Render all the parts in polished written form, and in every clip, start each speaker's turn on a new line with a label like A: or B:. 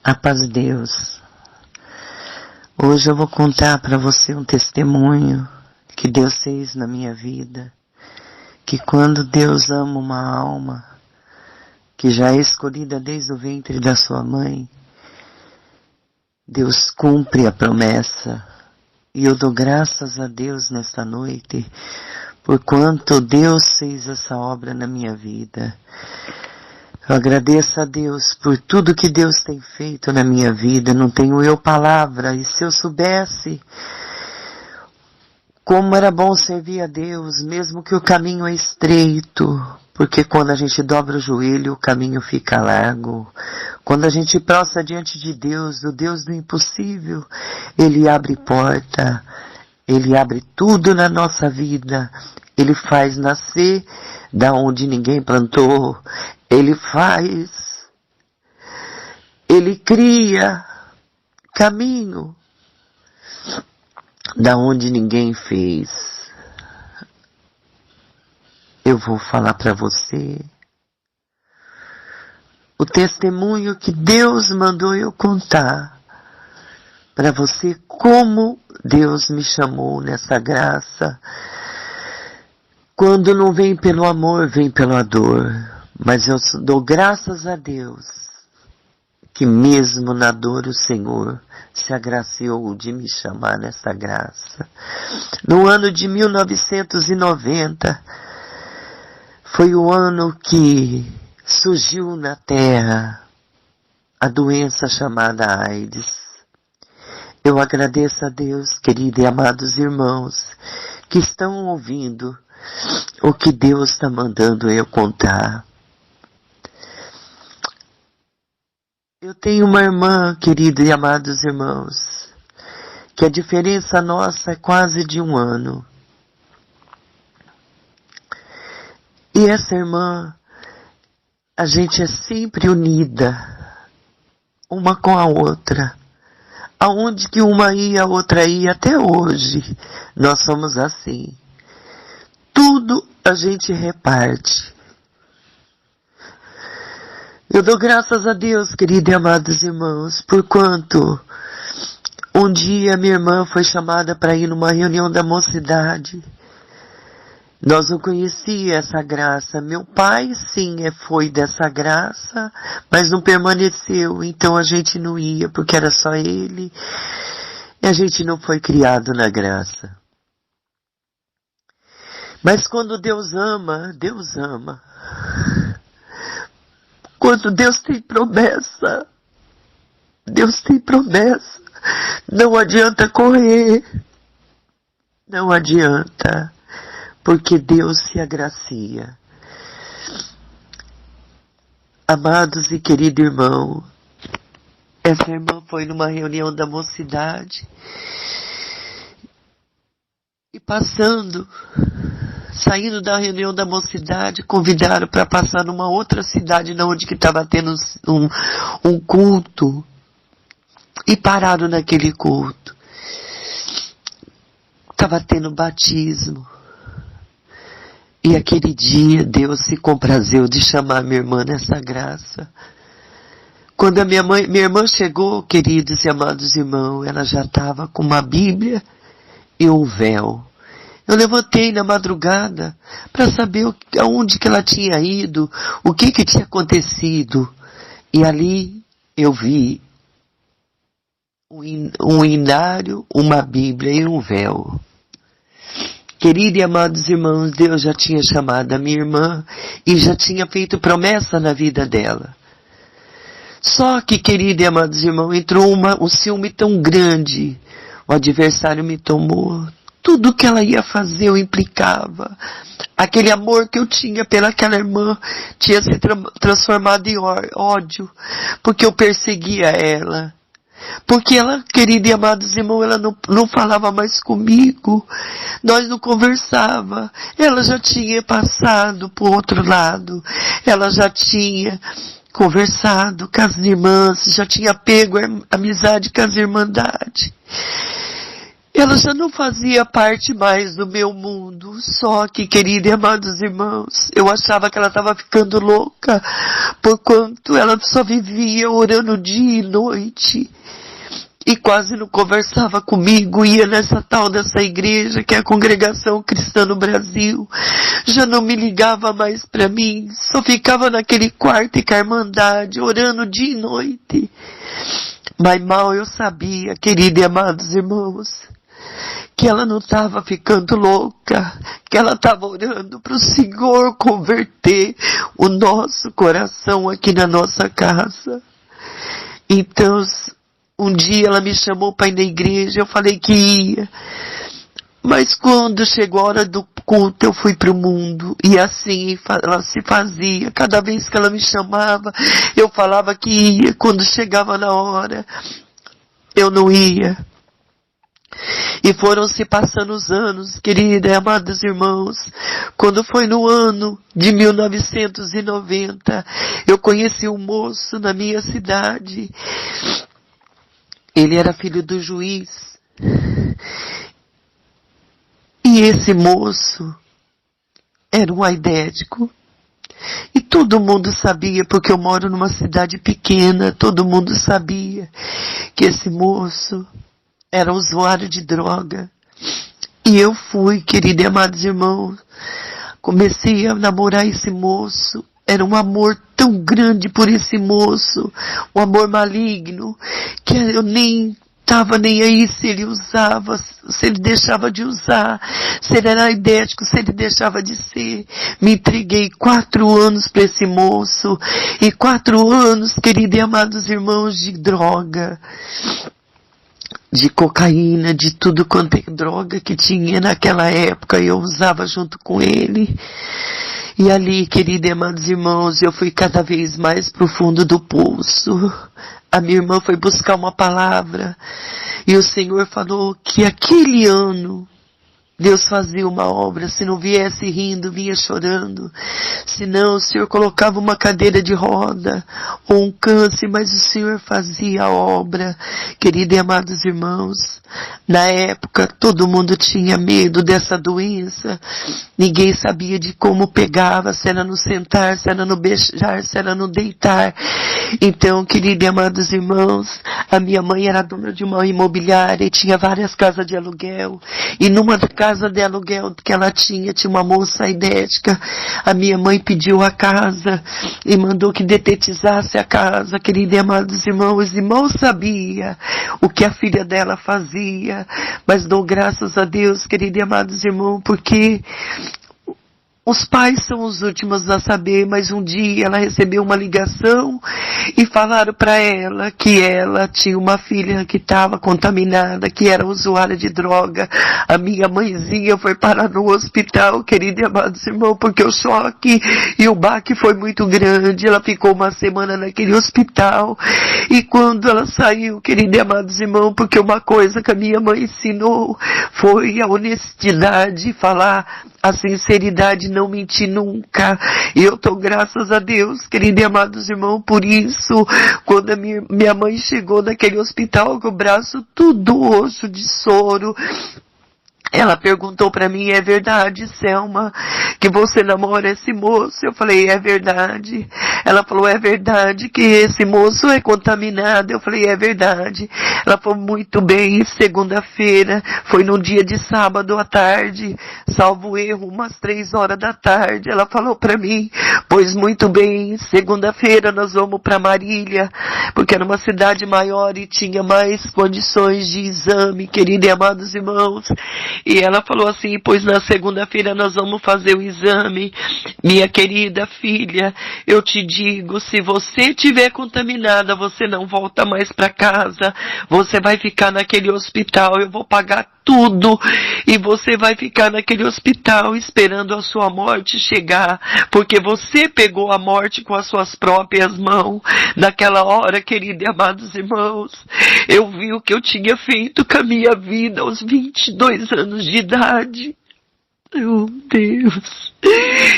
A: A paz de Deus. Hoje eu vou contar para você um testemunho que Deus fez na minha vida. Que quando Deus ama uma alma, que já é escolhida desde o ventre da sua mãe, Deus cumpre a promessa. E eu dou graças a Deus nesta noite, por quanto Deus fez essa obra na minha vida. Eu agradeço a Deus por tudo que Deus tem feito na minha vida. Não tenho eu palavra, e se eu soubesse como era bom servir a Deus, mesmo que o caminho é estreito, porque quando a gente dobra o joelho, o caminho fica largo. Quando a gente prostra diante de Deus, o Deus do impossível, Ele abre porta, Ele abre tudo na nossa vida. Ele faz nascer da onde ninguém plantou. Ele cria caminho da onde ninguém fez. Eu vou falar para você o testemunho que Deus mandou eu contar para você, como Deus me chamou nessa graça. Quando não vem pelo amor, vem pela dor. Mas eu dou graças a Deus que mesmo na dor o Senhor se agraciou de me chamar nessa graça. No ano de 1990, foi o ano que surgiu na terra a doença chamada AIDS. Eu agradeço a Deus, queridos e amados irmãos, que estão ouvindo o que Deus está mandando eu contar. Eu tenho uma irmã, queridos e amados irmãos, que a diferença nossa é quase de um ano. E essa irmã, a gente é sempre unida, uma com a outra. Aonde que uma ia, a outra ia, até hoje, nós somos assim. Tudo a gente reparte. Eu dou graças a Deus, queridos e amados irmãos, por quanto um dia minha irmã foi chamada para ir numa reunião da mocidade. Nós não conhecíamos essa graça. Meu pai, sim, foi dessa graça, mas não permaneceu. Então a gente não ia, porque era só ele. E a gente não foi criado na graça. Mas quando Deus ama, Deus ama. Quando Deus tem promessa, Deus tem promessa. Não adianta correr. Não adianta. Porque Deus se agracia. Amados e querido irmão, essa irmã foi numa reunião da mocidade. E saindo da reunião da mocidade, convidaram para passar numa outra cidade, onde que estava tendo um culto. E pararam naquele culto. Estava tendo batismo. E aquele dia Deus se comprazeu de chamar minha irmã nessa graça. Quando a minha irmã chegou, queridos e amados irmãos, ela já estava com uma Bíblia e um véu. Eu levantei na madrugada para saber aonde que ela tinha ido, o que tinha acontecido. E ali eu vi um inário, uma Bíblia e um véu. Queridos e amados irmãos, Deus já tinha chamado a minha irmã e já tinha feito promessa na vida dela. Só que, queridos e amados irmãos, entrou um ciúme tão grande. O adversário me tomou. Tudo que ela ia fazer eu implicava. Aquele amor que eu tinha pelaquela irmã tinha se transformado em ódio, porque eu perseguia ela. Porque ela, querida e amados irmãos, ela não falava mais comigo. Nós não conversava. Ela já tinha passado pro outro lado. Ela já tinha conversado com as irmãs, já tinha pego a amizade com as irmandades. ela já não fazia parte mais do meu mundo. Só que, querida e amados irmãos, eu achava que ela estava ficando louca, porquanto ela só vivia orando dia e noite. E quase não conversava comigo, ia nessa tal dessa igreja, que é a Congregação Cristã no Brasil. Já não me ligava mais para mim, só ficava naquele quarto e com a irmandade, orando dia e noite. Mas mal eu sabia, querida e amados irmãos, que ela não estava ficando louca, que ela estava orando para o Senhor converter o nosso coração aqui na nossa casa. Então, um dia ela me chamou para ir na igreja, eu falei que ia. Mas quando chegou a hora do culto, eu fui para o mundo. E assim ela se fazia. Cada vez que ela me chamava, eu falava que ia. Quando chegava na hora, eu não ia. E foram se passando os anos, querida e amados irmãos. Quando foi no ano de 1990, eu conheci um moço na minha cidade. Ele era filho do juiz. E esse moço era um aidético. E todo mundo sabia, porque eu moro numa cidade pequena, todo mundo sabia que esse moço era usuário de droga. E eu fui, querido e amados irmãos, comecei a namorar esse moço. Era um amor tão grande por esse moço, um amor maligno, que eu nem estava nem aí se ele usava, se ele deixava de usar, se ele era aidético, se ele deixava de ser. Me entreguei 4 anos para esse moço, e 4 anos, queridos e amados irmãos, de droga, de cocaína, de tudo quanto é droga que tinha naquela época, eu usava junto com ele. E ali, queridos e amados irmãos, eu fui cada vez mais pro fundo do poço. A minha irmã foi buscar uma palavra, e o Senhor falou que aquele ano Deus fazia uma obra. Se não viesse rindo, vinha chorando. Se não, o Senhor colocava uma cadeira de roda ou um câncer, mas o Senhor fazia a obra. Queridos e amados irmãos, na época todo mundo tinha medo dessa doença. Ninguém sabia de como pegava, se era no sentar, se era no beijar, se era no deitar. Então, queridos e amados irmãos, a minha mãe era dona de uma imobiliária e tinha várias casas de aluguel. E numa casa de aluguel que ela tinha uma moça aidética. A minha mãe pediu a casa e mandou que detetizasse a casa. Queridos e amados irmãos, os irmãos sabiam o que a filha dela fazia, mas dou graças a Deus, queridos e amados irmãos, porque os pais são os últimos a saber, mas um dia ela recebeu uma ligação e falaram para ela que ela tinha uma filha que estava contaminada, que era usuária de droga. A minha mãezinha foi parar no hospital, queridos e amados irmãos, porque o choque e o baque foi muito grande. Ela ficou uma semana naquele hospital, e quando ela saiu, queridos e amados irmãos, porque uma coisa que a minha mãe ensinou foi a honestidade, falar a sinceridade, não mentir nunca. E eu tô graças a Deus, queridos e amados irmãos, por isso, quando a minha mãe chegou naquele hospital com o braço tudo osso de soro, ela perguntou para mim: é verdade, Selma, que você namora esse moço? Eu falei: é verdade. Ela falou: é verdade que esse moço é contaminado? Eu falei: é verdade. Ela falou: muito bem. Segunda-feira, foi num dia de sábado à tarde, salvo erro, umas 3 horas da tarde, ela falou para mim: pois muito bem, segunda-feira nós vamos para Marília, porque era uma cidade maior e tinha mais condições de exame, queridos e amados irmãos. E ela falou assim: pois na segunda-feira nós vamos fazer o exame. Minha querida filha, eu te digo, se você tiver contaminada, você não volta mais para casa. Você vai ficar naquele hospital, eu vou pagar tudo, e você vai ficar naquele hospital esperando a sua morte chegar, porque você pegou a morte com as suas próprias mãos. Naquela hora, queridos e amados irmãos, eu vi o que eu tinha feito com a minha vida aos 22 anos de idade. Meu Deus.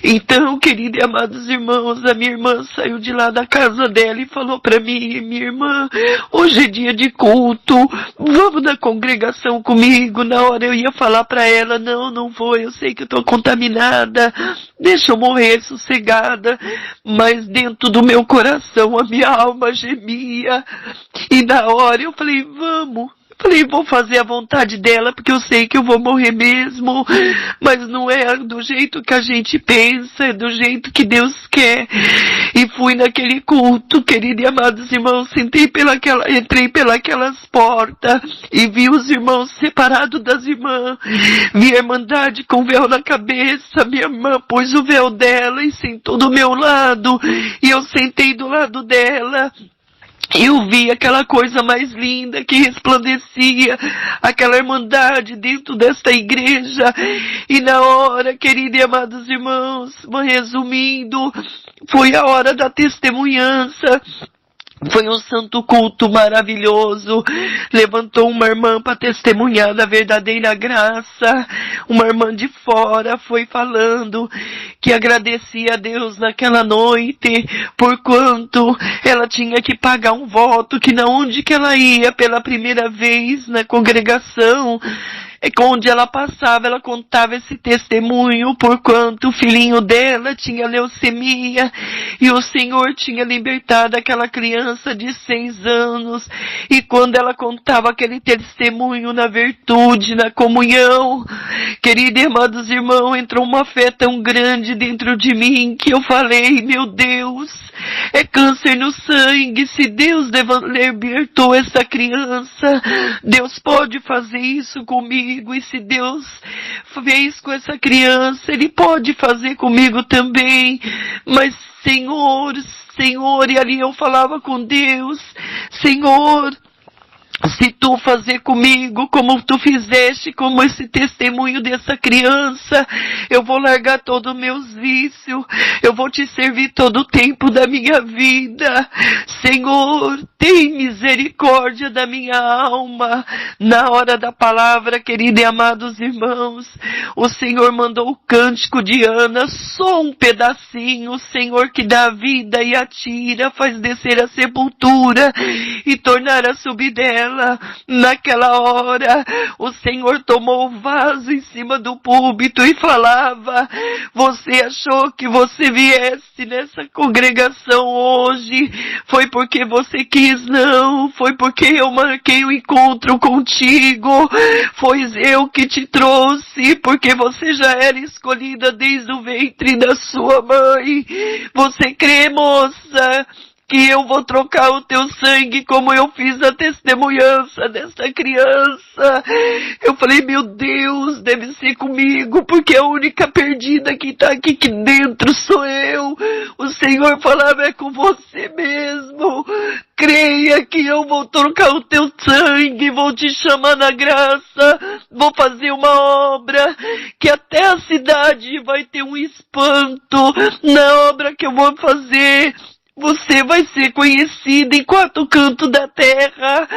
A: Então, queridos e amados irmãos, a minha irmã saiu de lá da casa dela e falou para mim: minha irmã, hoje é dia de culto, vamos na congregação comigo. Na hora eu ia falar para ela: não vou, eu sei que eu tô contaminada, deixa eu morrer sossegada. Mas dentro do meu coração a minha alma gemia, e na hora eu falei: vamos. Falei, vou fazer a vontade dela, porque eu sei que eu vou morrer mesmo, mas não é do jeito que a gente pensa, é do jeito que Deus quer. E fui naquele culto, queridos e amados irmãos, entrei pelas portas e vi os irmãos separados das irmãs, vi a irmandade com véu na cabeça, minha irmã pôs o véu dela e sentou do meu lado, e eu sentei do lado dela. Eu vi aquela coisa mais linda que resplandecia, aquela irmandade dentro desta igreja. E na hora, queridos e amados irmãos, resumindo, foi a hora da testemunhança. Foi um santo culto maravilhoso. Levantou uma irmã para testemunhar da verdadeira graça. Uma irmã de fora foi falando que agradecia a Deus naquela noite, porquanto ela tinha que pagar um voto, que na onde que ela ia pela primeira vez na congregação, onde ela passava, ela contava esse testemunho, porquanto o filhinho dela tinha leucemia, e o Senhor tinha libertado aquela criança de 6 anos, e quando ela contava aquele testemunho na virtude, na comunhão, queridos e amados irmãos, entrou uma fé tão grande dentro de mim, que eu falei: meu Deus, é câncer no sangue, se Deus libertou essa criança, Deus pode fazer isso comigo. E se Deus fez com essa criança, Ele pode fazer comigo também. Mas Senhor, e ali eu falava com Deus: Senhor, se tu fazer comigo como tu fizeste, como esse testemunho dessa criança, eu vou largar todos os meus vícios, eu vou te servir todo o tempo da minha vida. Senhor, tem misericórdia da minha alma. Na hora da palavra, queridos e amados irmãos, o Senhor mandou o cântico de Ana, só um pedacinho. O Senhor que dá a vida e atira, faz descer a sepultura e tornar a subir dela. Naquela hora, o Senhor tomou o vaso em cima do púlpito e falava: você achou que você viesse nessa congregação hoje, foi porque você quis? Não, foi porque eu marquei o encontro contigo, foi eu que te trouxe, porque você já era escolhida desde o ventre da sua mãe. Você crê, moça, que eu vou trocar o teu sangue como eu fiz a testemunhança dessa criança? Eu falei: meu Deus, deve ser comigo, porque a única perdida que está aqui dentro sou eu. O Senhor falava: é com você mesmo. Creia que eu vou trocar o teu sangue, vou te chamar na graça, vou fazer uma obra que até a cidade vai ter um espanto na obra que eu vou fazer. Você vai ser conhecida em 4 cantos da terra.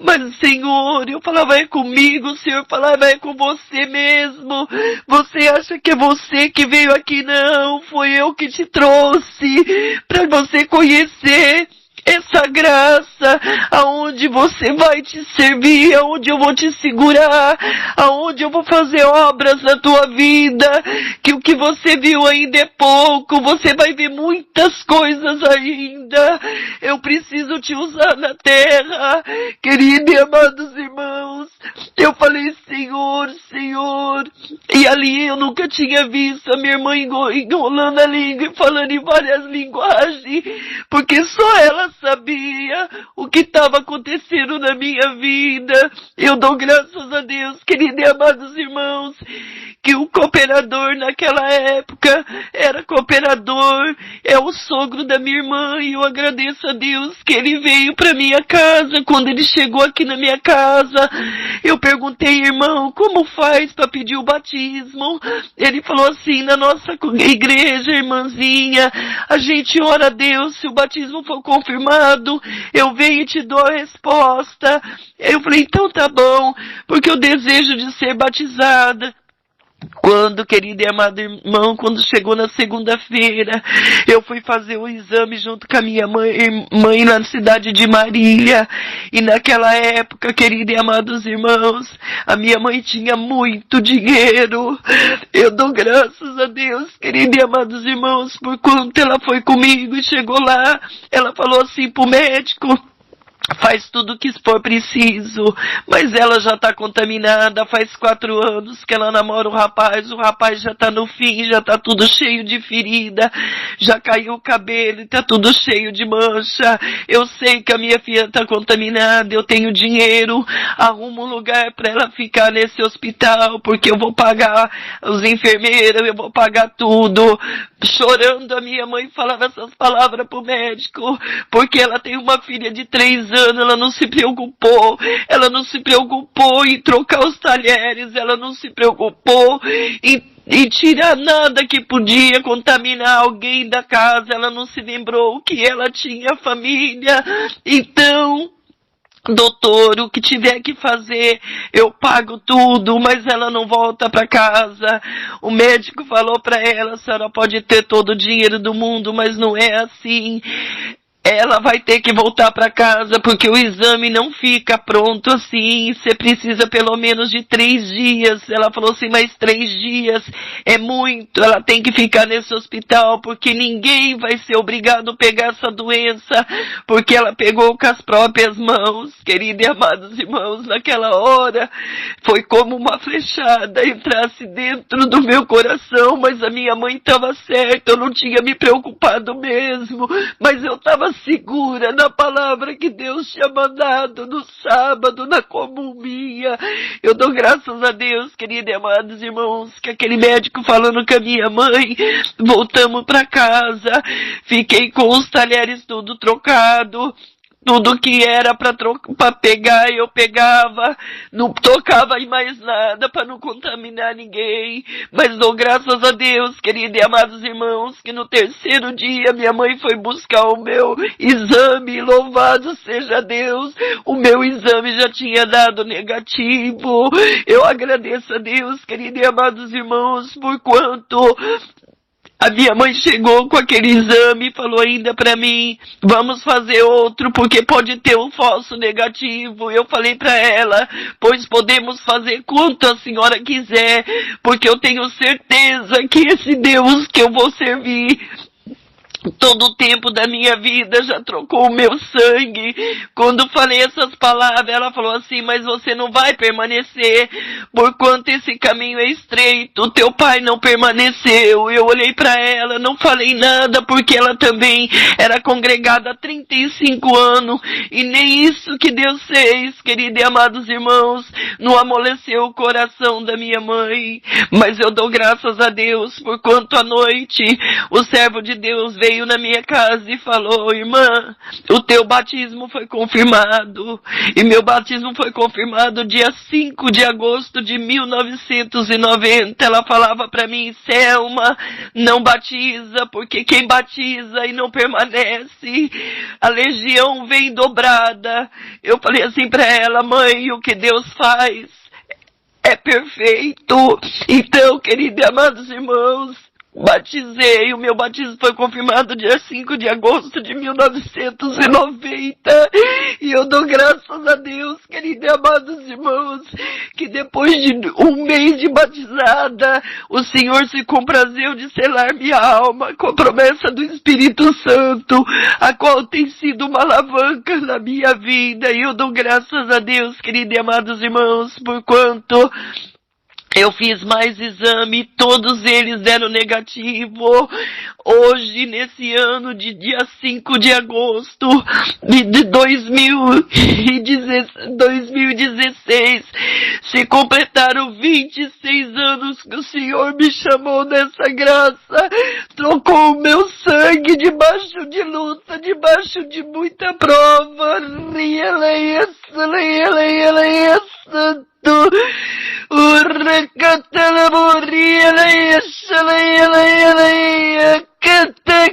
A: Mas, Senhor, eu falava: é comigo. O Senhor falava: é com você mesmo. Você acha que é você que veio aqui? Não, foi eu que te trouxe para você conhecer essa graça, aonde você vai te servir, aonde eu vou te segurar, aonde eu vou fazer obras na tua vida, que o que você viu ainda é pouco, você vai ver muitas coisas ainda. Eu preciso te usar na terra, queridos e amados irmãos. Eu falei: Senhor, e ali eu nunca tinha visto a minha irmã enrolando a língua e falando em várias linguagens, porque só ela sabia o que estava acontecendo na minha vida. Eu dou graças a Deus, queridos e amados irmãos, que o cooperador naquela época era cooperador, é o sogro da minha irmã, e eu agradeço a Deus que ele veio para minha casa. Quando ele chegou aqui na minha casa, eu perguntei: irmão, como faz para pedir o batismo? Ele falou assim: na nossa igreja, irmãzinha, a gente ora a Deus, se o batismo for confirmado, eu venho e te dou a resposta. Eu falei: então tá bom, porque eu desejo de ser batizada. Quando, querido e amado irmão, quando chegou na segunda-feira, eu fui fazer o exame junto com a minha mãe na cidade de Marília. E naquela época, querido e amados irmãos, a minha mãe tinha muito dinheiro. Eu dou graças a Deus, querido e amados irmãos, por quanto ela foi comigo e chegou lá. Ela falou assim pro médico: faz tudo o que for preciso, mas ela já tá contaminada, faz 4 anos que ela namora o rapaz já tá no fim, já tá tudo cheio de ferida, já caiu o cabelo e tá tudo cheio de mancha. Eu sei que a minha filha tá contaminada, eu tenho dinheiro, arrumo um lugar pra ela ficar nesse hospital, porque eu vou pagar os enfermeiros, eu vou pagar tudo. Chorando, a minha mãe falava essas palavras pro médico, porque ela tem uma filha de 3 anos, ela não se preocupou em trocar os talheres, ela não se preocupou em tirar nada que podia contaminar alguém da casa, ela não se lembrou que ela tinha família. Então, doutor, o que tiver que fazer, eu pago tudo, mas ela não volta para casa. O médico falou para ela: a senhora pode ter todo o dinheiro do mundo, mas não é assim. Ela vai ter que voltar para casa, porque o exame não fica pronto assim. Você precisa pelo menos de 3 dias. Ela falou assim: mas 3 dias é muito. Ela tem que ficar nesse hospital, porque ninguém vai ser obrigado a pegar essa doença, porque ela pegou com as próprias mãos. Queridos e amados irmãos, naquela hora foi como uma flechada entrasse dentro do meu coração, mas a minha mãe estava certa, eu não tinha me preocupado mesmo, mas eu estava segura na palavra que Deus tinha mandado no sábado, na comunhão. Eu dou graças a Deus, queridos e amados irmãos, que aquele médico falando com a minha mãe, voltamos para casa, fiquei com os talheres tudo trocado. Tudo que era para pegar, eu pegava, não tocava em mais nada para não contaminar ninguém. Mas dou graças a Deus, queridos e amados irmãos, que no 3º dia minha mãe foi buscar o meu exame, louvado seja Deus, o meu exame já tinha dado negativo. Eu agradeço a Deus, queridos e amados irmãos, por quanto a minha mãe chegou com aquele exame e falou ainda pra mim: vamos fazer outro, porque pode ter um falso negativo. Eu falei pra ela: pois podemos fazer quanto a senhora quiser, porque eu tenho certeza que esse Deus que eu vou servir todo o tempo da minha vida já trocou o meu sangue. Quando falei essas palavras, ela falou assim: mas você não vai permanecer, porquanto esse caminho é estreito, teu pai não permaneceu. Eu olhei para ela, não falei nada, porque ela também era congregada há 35 anos, e nem isso que Deus fez, queridos e amados irmãos, não amoleceu o coração da minha mãe. Mas eu dou graças a Deus, porquanto à noite o servo de Deus veio na minha casa e falou: irmã, o teu batismo foi confirmado. E meu batismo foi confirmado dia 5 de agosto de 1990. Ela falava para mim: Selma, não batiza, porque quem batiza e não permanece, a legião vem dobrada. Eu falei assim para ela: mãe, o que Deus faz é perfeito. Então, queridos e amados irmãos, batizei, o meu batismo foi confirmado dia 5 de agosto de 1990, e eu dou graças a Deus, queridos e amados irmãos, que depois de 1 mês de batizada, o Senhor se comprazeu de selar minha alma com a promessa do Espírito Santo, a qual tem sido uma alavanca na minha vida, e eu dou graças a Deus, queridos e amados irmãos, por quanto eu fiz mais exame, todos eles deram negativo. Hoje, nesse ano de dia 5 de agosto de 2016, se completaram 26 anos que o Senhor me chamou nessa graça, trocou o meu sangue debaixo de luta, debaixo de muita prova. Santo. Urracatala morria, canta.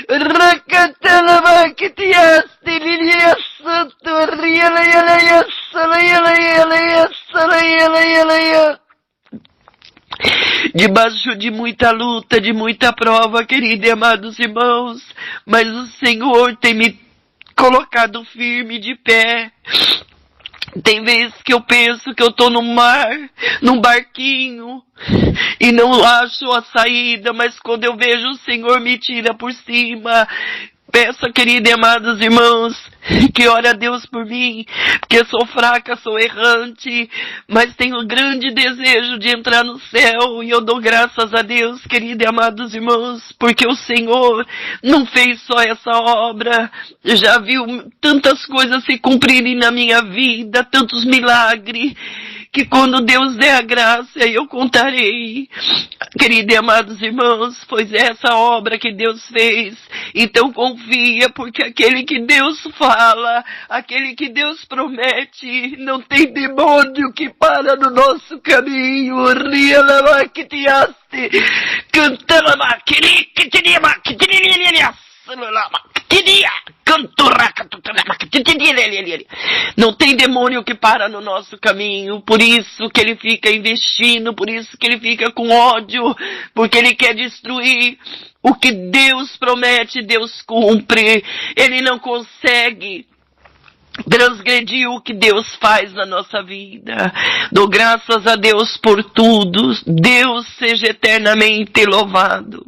A: Racatala maquitiaste, lilia santo, ria, debaixo de muita luta, de muita prova, queridos e amados irmãos, mas o Senhor tem me colocado firme de pé. Tem vezes que eu penso que eu tô no mar, num barquinho, e não acho a saída, mas quando eu vejo o Senhor me tira por cima. Peço, queridos e amados irmãos, que ore a Deus por mim, porque sou fraca, sou errante, mas tenho grande desejo de entrar no céu, e eu dou graças a Deus, queridos e amados irmãos, porque o Senhor não fez só essa obra, já viu tantas coisas se cumprirem na minha vida, tantos milagres, que quando Deus der a graça, eu contarei. Queridos e amados irmãos, pois é essa obra que Deus fez. Então confia, porque aquele que Deus fala, aquele que Deus promete, não tem demônio que para no nosso caminho. Não tem demônio que para no nosso caminho, por isso que ele fica investindo, por isso que ele fica com ódio, porque ele quer destruir. O que Deus promete, Deus cumpre. Ele não consegue transgredir o que Deus faz na nossa vida. Dou graças a Deus por tudo. Deus seja eternamente louvado.